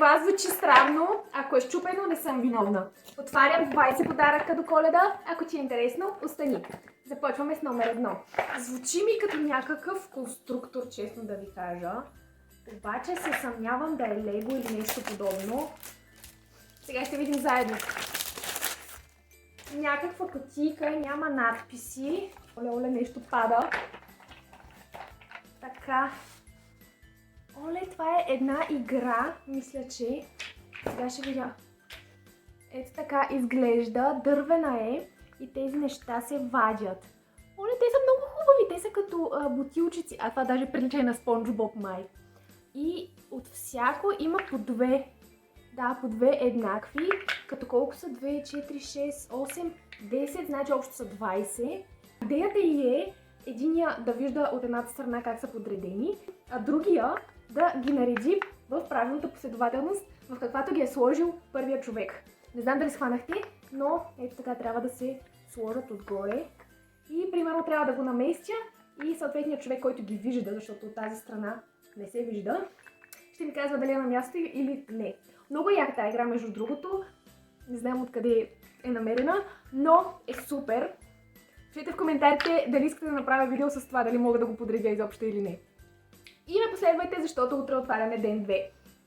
това звучи странно. Ако е счупено, не съм виновна. Отварям 20 подаръка до Коледа. Ако ти е интересно, остани. Започваме с номер 1. Звучи ми като някакъв конструктор, честно да ви кажа. Обаче се съмнявам да е лего или нещо подобно. Сега ще видим заедно. Някаква кутийка, няма надписи. Оле, нещо пада. Така. Оле, това е една игра, мисля, че. Сега ще видя. Ето така изглежда, дървена е и тези неща се вадят. Оле, те са много хубави, те са като бутилчици. А това даже прилича и на Спонж Боб май. И от всяко има по две. Да, по две еднакви. Като колко са? 2, 4, 6, 8, 10, значи общо са 20. Идеята ѝ е единия да вижда от едната страна как са подредени, а другия да ги нареди в правилната последователност, в каквато ги е сложил първият човек. Не знам дали схванахте, но ето така трябва да се сложат отгоре. И примерно трябва да го наместя и съответният човек, който ги вижда, защото от тази страна не се вижда, ще ми казва дали е на място или не. Много яка тази игра, между другото. Не знам откъде е намерена, но е супер. Пишете в коментарите дали искате да направя видео с това, дали мога да го подредя изобщо или не. И ме последвайте, защото утре отваряме ден 2.